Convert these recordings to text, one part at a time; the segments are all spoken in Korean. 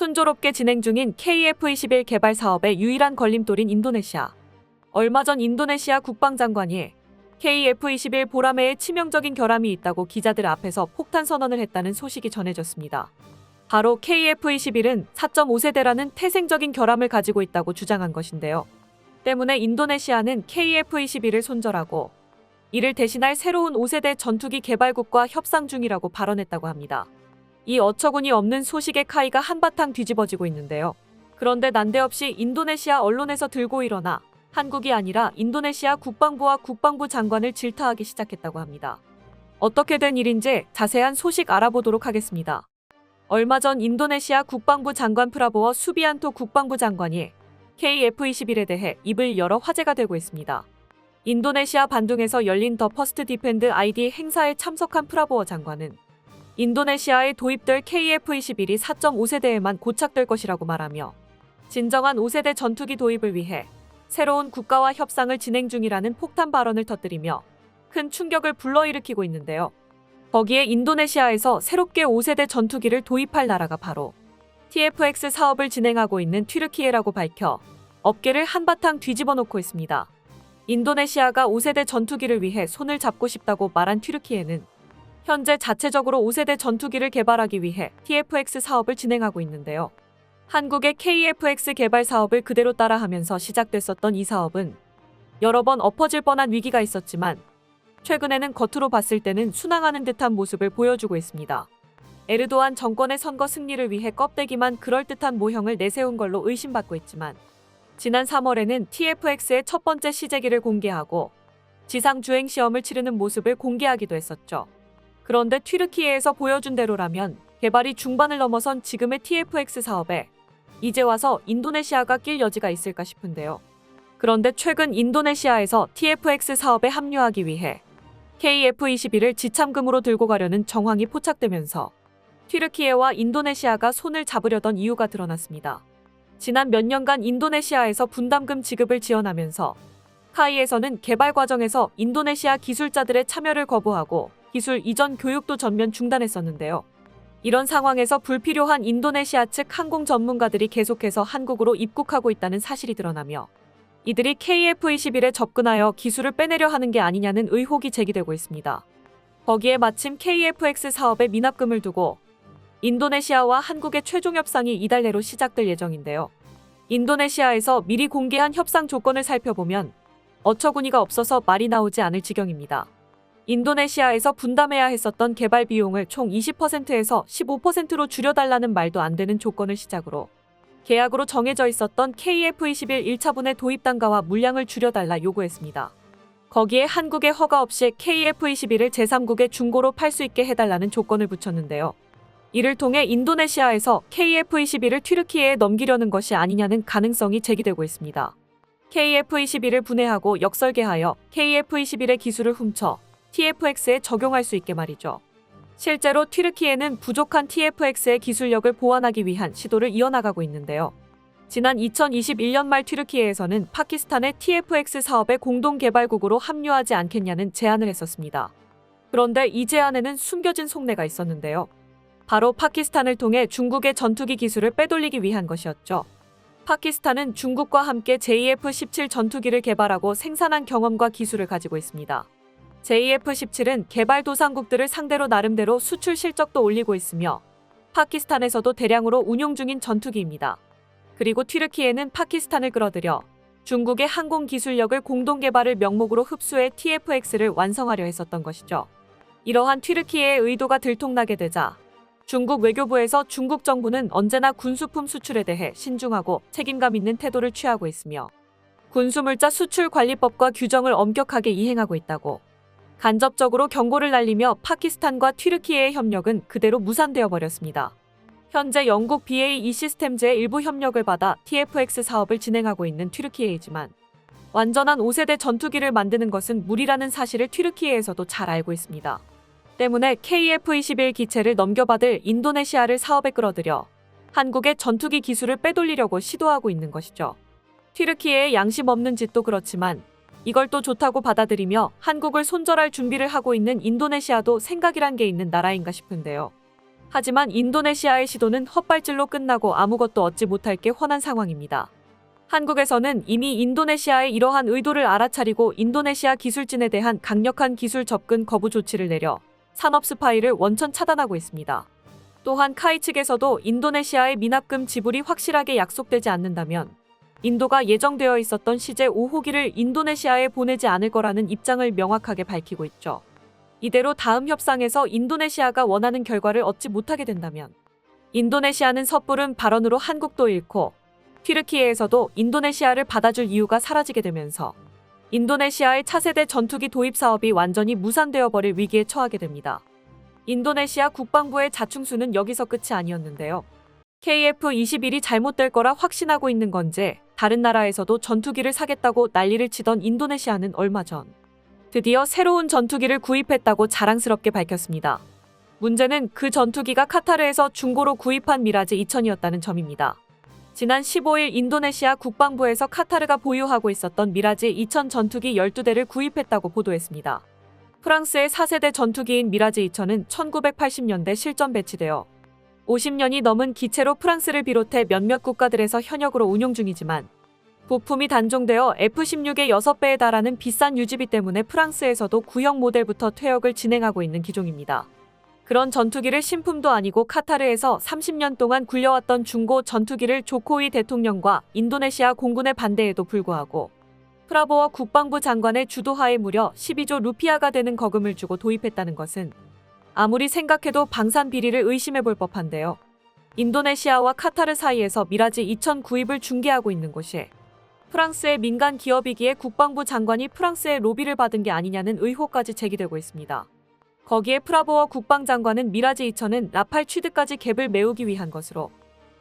순조롭게 진행 중인 KF-21 개발 사업의 유일한 걸림돌인 인도네시아. 얼마 전 인도네시아 국방장관이 KF-21 보라매에 치명적인 결함이 있다고 기자들 앞에서 폭탄 선언을 했다는 소식이 전해졌습니다. 바로 KF-21은 4.5세대라는 태생적인 결함을 가지고 있다고 주장한 것인데요. 때문에 인도네시아는 KF-21을 손절하고 이를 대신할 새로운 5세대 전투기 개발국과 협상 중이라고 발언했다고 합니다. 이 어처구니 없는 소식에 카이가 한바탕 뒤집어지고 있는데요. 그런데 난데없이 인도네시아 언론에서 들고 일어나 한국이 아니라 인도네시아 국방부와 국방부 장관을 질타하기 시작했다고 합니다. 어떻게 된 일인지 자세한 소식 알아보도록 하겠습니다. 얼마 전 인도네시아 국방부 장관 프라보워 수비안토 국방부 장관이 KF-21에 대해 입을 열어 화제가 되고 있습니다. 인도네시아 반둥에서 열린 더 퍼스트 디펜드 ID 행사에 참석한 프라보워 장관은 인도네시아에 도입될 KF-21이 4.5세대에만 고착될 것이라고 말하며 진정한 5세대 전투기 도입을 위해 새로운 국가와 협상을 진행 중이라는 폭탄 발언을 터뜨리며 큰 충격을 불러일으키고 있는데요. 거기에 인도네시아에서 새롭게 5세대 전투기를 도입할 나라가 바로 TFX 사업을 진행하고 있는 튀르키예라고 밝혀 업계를 한바탕 뒤집어 놓고 있습니다. 인도네시아가 5세대 전투기를 위해 손을 잡고 싶다고 말한 튀르키예는 현재 자체적으로 5세대 전투기를 개발하기 위해 TFX 사업을 진행하고 있는데요. 한국의 KF-X 개발 사업을 그대로 따라하면서 시작됐었던 이 사업은 여러 번 엎어질 뻔한 위기가 있었지만 최근에는 겉으로 봤을 때는 순항하는 듯한 모습을 보여주고 있습니다. 에르도안 정권의 선거 승리를 위해 껍데기만 그럴듯한 모형을 내세운 걸로 의심받고 있지만 지난 3월에는 TFX의 첫 번째 시제기를 공개하고 지상 주행 시험을 치르는 모습을 공개하기도 했었죠. 그런데 튀르키예에서 보여준 대로라면 개발이 중반을 넘어선 지금의 TFX 사업에 이제 와서 인도네시아가 낄 여지가 있을까 싶은데요. 그런데 최근 인도네시아에서 TFX 사업에 합류하기 위해 KF-21을 지참금으로 들고 가려는 정황이 포착되면서 튀르키예와 인도네시아가 손을 잡으려던 이유가 드러났습니다. 지난 몇 년간 인도네시아에서 분담금 지급을 지원하면서 카이에서는 개발 과정에서 인도네시아 기술자들의 참여를 거부하고 기술 이전 교육도 전면 중단했었는데요. 이런 상황에서 불필요한 인도네시아 측 항공 전문가들이 계속해서 한국으로 입국하고 있다는 사실이 드러나며 이들이 KF-21에 접근하여 기술을 빼내려 하는 게 아니냐는 의혹이 제기되고 있습니다. 거기에 마침 KF-X 사업에 미납금을 두고 인도네시아와 한국의 최종 협상이 이달 내로 시작될 예정인데요. 인도네시아에서 미리 공개한 협상 조건을 살펴보면 어처구니가 없어서 말이 나오지 않을 지경입니다. 인도네시아에서 분담해야 했었던 개발 비용을 총 20%에서 15%로 줄여달라는 말도 안 되는 조건을 시작으로 계약으로 정해져 있었던 KF-21 1차분의 도입 단가와 물량을 줄여달라 요구했습니다. 거기에 한국의 허가 없이 KF-21을 제3국에 중고로 팔 수 있게 해달라는 조건을 붙였는데요. 이를 통해 인도네시아에서 KF-21을 튀르키예에 넘기려는 것이 아니냐는 가능성이 제기되고 있습니다. KF-21을 분해하고 역설계하여 KF-21의 기술을 훔쳐 TFX에 적용할 수 있게 말이죠. 실제로 튀르키예는 부족한 TFX의 기술력을 보완하기 위한 시도를 이어나가고 있는데요. 지난 2021년 말 튀르키예에서는 파키스탄의 TFX 사업의 공동개발국으로 합류하지 않겠냐는 제안을 했었습니다. 그런데 이 제안에는 숨겨진 속내가 있었는데요. 바로 파키스탄을 통해 중국의 전투기 기술을 빼돌리기 위한 것이었죠. 파키스탄은 중국과 함께 JF-17 전투기를 개발하고 생산한 경험과 기술을 가지고 있습니다. JF-17은 개발도상국들을 상대로 나름대로 수출 실적도 올리고 있으며 파키스탄에서도 대량으로 운용 중인 전투기입니다. 그리고 튀르키예는 파키스탄을 끌어들여 중국의 항공 기술력을 공동개발을 명목으로 흡수해 TFX를 완성하려 했었던 것이죠. 이러한 튀르키예의 의도가 들통나게 되자 중국 외교부에서 중국 정부는 언제나 군수품 수출에 대해 신중하고 책임감 있는 태도를 취하고 있으며 군수물자 수출관리법과 규정을 엄격하게 이행하고 있다고 간접적으로 경고를 날리며 파키스탄과 튀르키예의 협력은 그대로 무산되어 버렸습니다. 현재 영국 BAE 시스템즈의 일부 협력을 받아 TFX 사업을 진행하고 있는 튀르키예이지만 완전한 5세대 전투기를 만드는 것은 무리라는 사실을 튀르키예에서도 잘 알고 있습니다. 때문에 KF-21 기체를 넘겨받을 인도네시아를 사업에 끌어들여 한국의 전투기 기술을 빼돌리려고 시도하고 있는 것이죠. 튀르키예의 양심 없는 짓도 그렇지만 이걸 또 좋다고 받아들이며 한국을 손절할 준비를 하고 있는 인도네시아도 생각이란 게 있는 나라인가 싶은데요. 하지만 인도네시아의 시도는 헛발질로 끝나고 아무것도 얻지 못할 게 훤한 상황입니다. 한국에서는 이미 인도네시아의 이러한 의도를 알아차리고 인도네시아 기술진에 대한 강력한 기술 접근 거부 조치를 내려 산업 스파이를 원천 차단하고 있습니다. 또한 카이 측에서도 인도네시아의 미납금 지불이 확실하게 약속되지 않는다면 인도가 예정되어 있었던 시제 5호기를 인도네시아에 보내지 않을 거라는 입장을 명확하게 밝히고 있죠. 이대로 다음 협상에서 인도네시아가 원하는 결과를 얻지 못하게 된다면 인도네시아는 섣부른 발언으로 한국도 잃고 튀르키예에서도 인도네시아를 받아줄 이유가 사라지게 되면서 인도네시아의 차세대 전투기 도입 사업이 완전히 무산되어 버릴 위기에 처하게 됩니다. 인도네시아 국방부의 자충수는 여기서 끝이 아니었는데요. KF-21이 잘못될 거라 확신하고 있는 건지 다른 나라에서도 전투기를 사겠다고 난리를 치던 인도네시아는 얼마 전 드디어 새로운 전투기를 구입했다고 자랑스럽게 밝혔습니다. 문제는 그 전투기가 카타르에서 중고로 구입한 미라즈 2000이었다는 점입니다. 지난 15일 인도네시아 국방부에서 카타르가 보유하고 있었던 미라즈 2000 전투기 12대를 구입했다고 보도했습니다. 프랑스의 4세대 전투기인 미라즈 2000은 1980년대 실전 배치되어 50년이 넘은 기체로 프랑스를 비롯해 몇몇 국가들에서 현역으로 운용 중이지만 부품이 단종되어 F-16의 6배에 달하는 비싼 유지비 때문에 프랑스에서도 구형 모델부터 퇴역을 진행하고 있는 기종입니다. 그런 전투기를 신품도 아니고 카타르에서 30년 동안 굴려왔던 중고 전투기를 조코위 대통령과 인도네시아 공군의 반대에도 불구하고 프라보워 국방부 장관의 주도하에 무려 12조 루피아가 되는 거금을 주고 도입했다는 것은 아무리 생각해도 방산 비리를 의심해볼 법한데요. 인도네시아와 카타르 사이에서 미라즈 2000 구입을 중개하고 있는 곳이 프랑스의 민간 기업이기에 국방부 장관이 프랑스의 로비를 받은 게 아니냐는 의혹까지 제기되고 있습니다. 거기에 프라보워 국방장관은 미라즈 2000은 라팔 취득까지 갭을 메우기 위한 것으로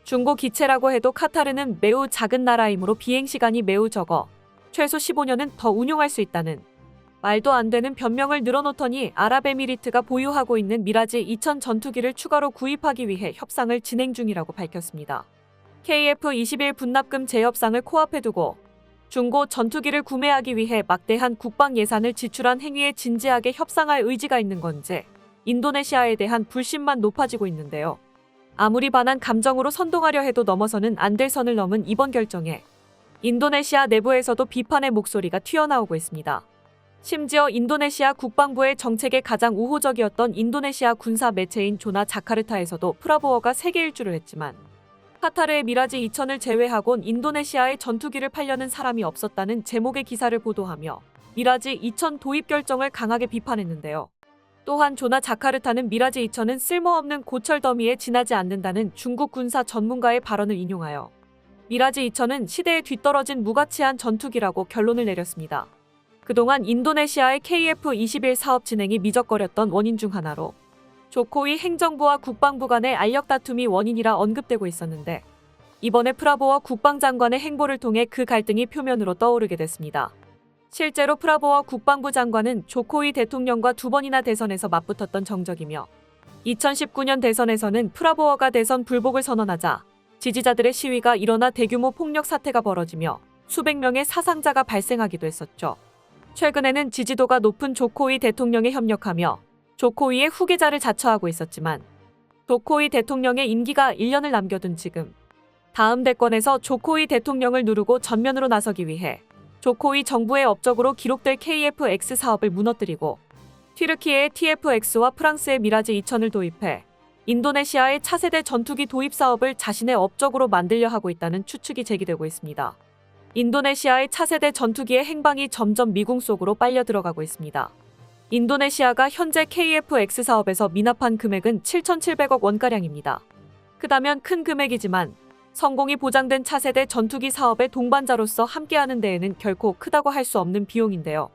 중고 기체라고 해도 카타르는 매우 작은 나라이므로 비행시간이 매우 적어 최소 15년은 더 운용할 수 있다는 말도 안 되는 변명을 늘어놓더니 아랍에미리트가 보유하고 있는 미라즈 2000 전투기를 추가로 구입하기 위해 협상을 진행 중이라고 밝혔습니다. KF-21 분납금 재협상을 코앞에 두고 중고 전투기를 구매하기 위해 막대한 국방 예산을 지출한 행위에 진지하게 협상할 의지가 있는 건지 인도네시아에 대한 불신만 높아지고 있는데요. 아무리 반한 감정으로 선동하려 해도 넘어서는 안 될 선을 넘은 이번 결정에 인도네시아 내부에서도 비판의 목소리가 튀어나오고 있습니다. 심지어 인도네시아 국방부의 정책에 가장 우호적이었던 인도네시아 군사 매체인 조나 자카르타에서도 프라보워가 세계 일주를 했지만 카타르의 미라즈 2000을 제외하곤 인도네시아에 전투기를 팔려는 사람이 없었다는 제목의 기사를 보도하며 미라즈 2000 도입 결정을 강하게 비판했는데요. 또한 조나 자카르타는 미라즈 2000은 쓸모없는 고철 더미에 지나지 않는다는 중국 군사 전문가의 발언을 인용하여 미라즈 2000은 시대에 뒤떨어진 무가치한 전투기라고 결론을 내렸습니다. 그동안 인도네시아의 KF-21 사업 진행이 미적거렸던 원인 중 하나로 조코위 행정부와 국방부 간의 알력 다툼이 원인이라 언급되고 있었는데 이번에 프라보워 국방장관의 행보를 통해 그 갈등이 표면으로 떠오르게 됐습니다. 실제로 프라보워 국방부 장관은 조코위 대통령과 2번이나 대선에서 맞붙었던 정적이며 2019년 대선에서는 프라보워가 대선 불복을 선언하자 지지자들의 시위가 일어나 대규모 폭력 사태가 벌어지며 수백 명의 사상자가 발생하기도 했었죠. 최근에는 지지도가 높은 조코위 대통령에 협력하며 조코위의 후계자를 자처하고 있었지만 조코위 대통령의 임기가 1년을 남겨둔 지금 다음 대권에서 조코위 대통령을 누르고 전면으로 나서기 위해 조코위 정부의 업적으로 기록될 KF-X 사업을 무너뜨리고 튀르키예의 TF-X와 프랑스의 미라즈 2000을 도입해 인도네시아의 차세대 전투기 도입 사업을 자신의 업적으로 만들려 하고 있다는 추측이 제기되고 있습니다. 인도네시아의 차세대 전투기의 행방이 점점 미궁 속으로 빨려 들어가고 있습니다. 인도네시아가 현재 KF-X 사업에서 미납한 금액은 7,700억 원가량입니다. 크다면 큰 금액이지만 성공이 보장된 차세대 전투기 사업의 동반자로서 함께하는 데에는 결코 크다고 할 수 없는 비용인데요.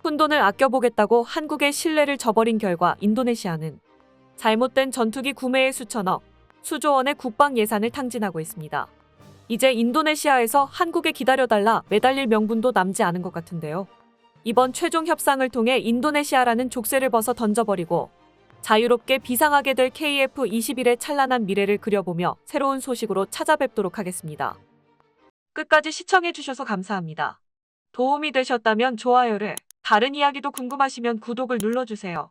푼돈을 아껴보겠다고 한국의 신뢰를 저버린 결과 인도네시아는 잘못된 전투기 구매에 수천억, 수조 원의 국방 예산을 탕진하고 있습니다. 이제 인도네시아에서 한국에 기다려달라 매달릴 명분도 남지 않은 것 같은데요. 이번 최종 협상을 통해 인도네시아라는 족쇄를 벗어 던져버리고 자유롭게 비상하게 될 KF-21의 찬란한 미래를 그려보며 새로운 소식으로 찾아뵙도록 하겠습니다. 끝까지 시청해주셔서 감사합니다. 도움이 되셨다면 좋아요를, 다른 이야기도 궁금하시면 구독을 눌러주세요.